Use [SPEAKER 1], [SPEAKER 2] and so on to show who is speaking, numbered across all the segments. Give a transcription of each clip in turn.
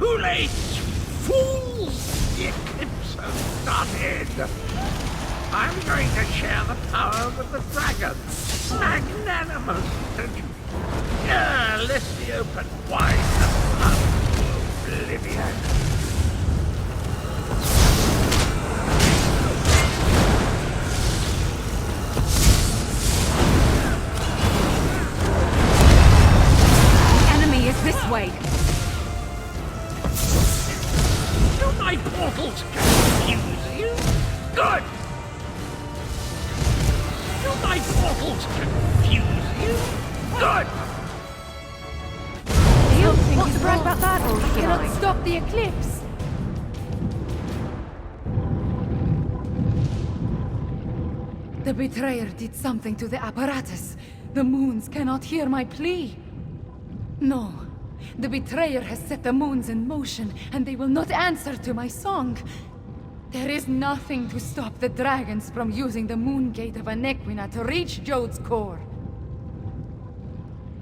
[SPEAKER 1] Too late! Fools! The eclipse has started! I'm going to share the power with the dragon. Magnanimous, don't you? Let me open wide the path to oblivion.
[SPEAKER 2] This way!
[SPEAKER 1] Do my portals confuse you? Good! Do my portals confuse you? Good!
[SPEAKER 2] What's the brag about that? I cannot stop the eclipse! The betrayer did something to the apparatus. The moons cannot hear my plea. No. The betrayer has set the moons in motion, and they will not answer to my song. There is nothing to stop the dragons from using the moon gate of Anequina to reach Jode's core.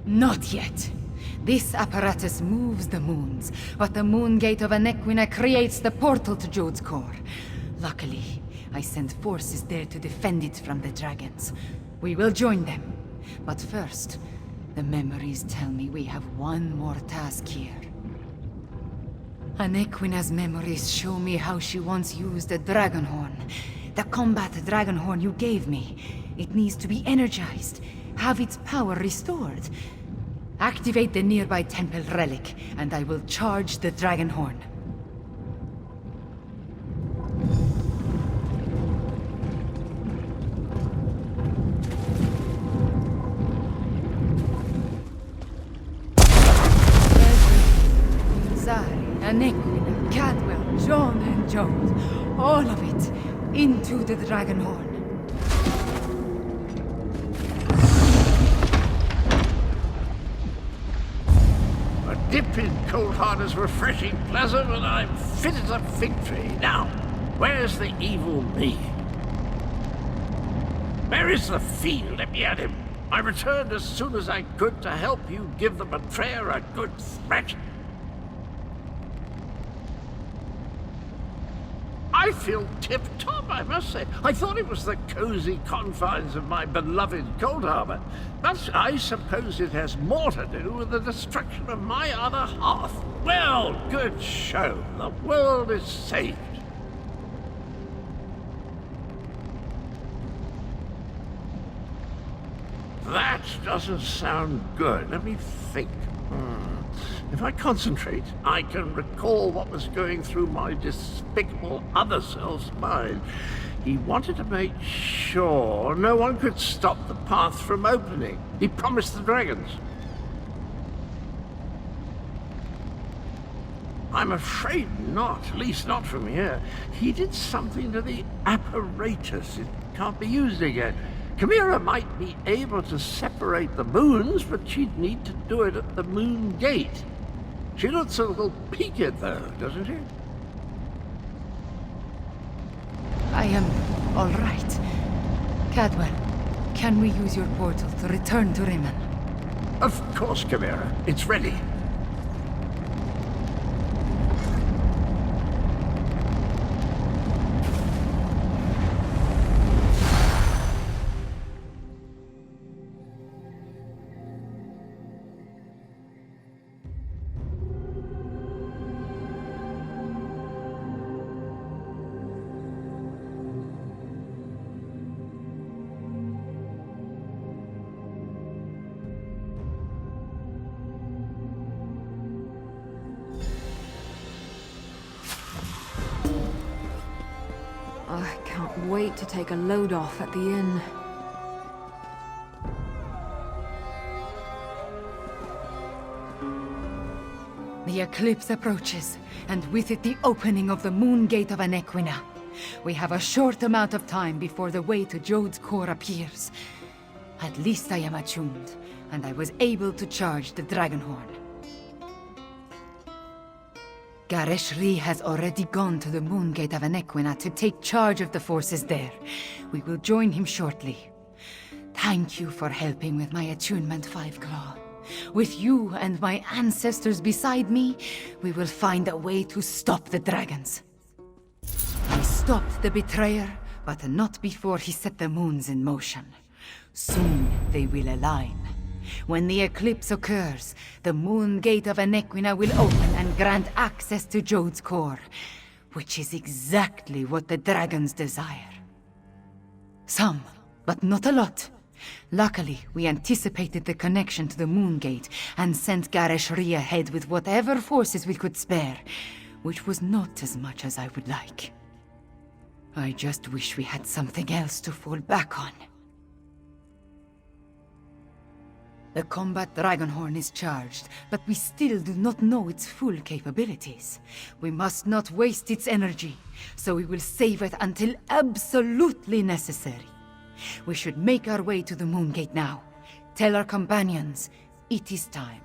[SPEAKER 2] Not yet. This apparatus moves the moons, but the moon gate of Anequina creates the portal to Jode's core. Luckily, I sent forces there to defend it from the dragons. We will join them. But first, the memories tell me we have one more task here. Anequina's memories show me how she once used the dragon horn. The combat dragon horn you gave me. It needs to be energized, have its power restored. Activate the nearby temple relic, and I will charge the dragon horn. Anequina, Cadwell, John and Jode. All of it into the dragon horn.
[SPEAKER 1] A dip in cold water is refreshing, pleasant, and I'm fit as a fig tree. Now, where's the evil me? Where is the fiend? Let me at him. I returned as soon as I could to help you give the betrayer a good threat. I feel tip-top, I must say. I thought it was the cozy confines of my beloved Cold Harbor, but I suppose it has more to do with the destruction of my other half. Well, good show. The world is saved. That doesn't sound good. Let me think. If I concentrate, I can recall what was going through my despicable other self's mind. He wanted to make sure no one could stop the path from opening. He promised the dragons. I'm afraid not, at least not from here. He did something to the apparatus. It can't be used again. Chimera might be able to separate the moons, but she'd need to do it at the moon gate. She looks a little peaked, though, doesn't she?
[SPEAKER 2] I am all right. Cadwell, can we use your portal to return to Rimmon?
[SPEAKER 1] Of course, Chimera. It's ready.
[SPEAKER 3] I can't wait to take a load off at the inn.
[SPEAKER 2] The eclipse approaches, and with it the opening of the moon gate of Anequina. We have a short amount of time before the way to Jode's core appears. At least I am attuned, and I was able to charge the dragon horn. Gareshri has already gone to the moon gate of Anequina to take charge of the forces there. We will join him shortly. Thank you for helping with my attunement, Five Claw. With you and my ancestors beside me, we will find a way to stop the dragons. He stopped the betrayer, but not before he set the moons in motion. Soon they will align. When the eclipse occurs, the moon gate of Anequina will open and grant access to Jode's core, which is exactly what the dragons desire. Some, but not a lot. Luckily, we anticipated the connection to the moon gate and sent Gareshri ahead with whatever forces we could spare, which was not as much as I would like. I just wish we had something else to fall back on. The combat Dragonhorn is charged, but we still do not know its full capabilities. We must not waste its energy, so we will save it until absolutely necessary. We should make our way to the Moon Gate now. Tell our companions, it is time.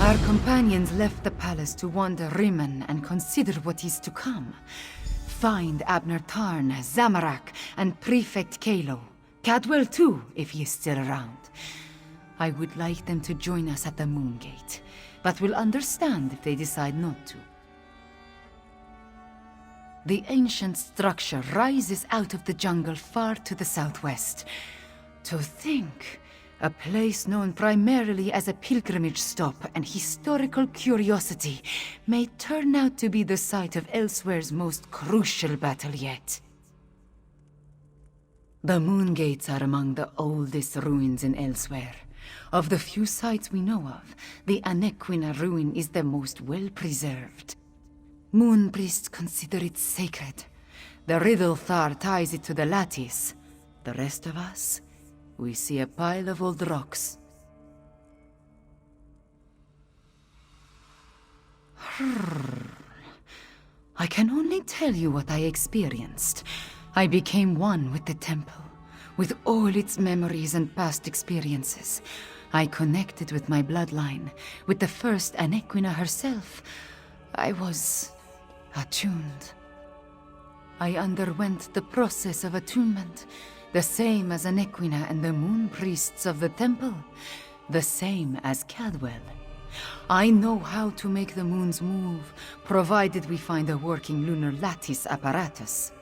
[SPEAKER 2] Our companions left the palace to wander Rimmon and consider what is to come. Find Abner Tarn, Zamarak, and Prefect Kalo. Cadwell too, if he is still around. I would like them to join us at the Moon Gate, but will understand if they decide not to. The ancient structure rises out of the jungle far to the southwest. To think, a place known primarily as a pilgrimage stop and historical curiosity may turn out to be the site of Elsewhere's most crucial battle yet. The Moon Gates are among the oldest ruins in Elsewhere. Of the few sites we know of, the Anequina ruin is the most well-preserved. Moon priests consider it sacred. The Riddlethar ties it to the lattice. The rest of us, we see a pile of old rocks. I can only tell you what I experienced. I became one with the temple, with all its memories and past experiences. I connected with my bloodline, with the first Anequina herself. I was attuned. I underwent the process of attunement, the same as Anequina and the moon priests of the temple, the same as Cadwell. I know how to make the moons move, provided we find a working lunar lattice apparatus.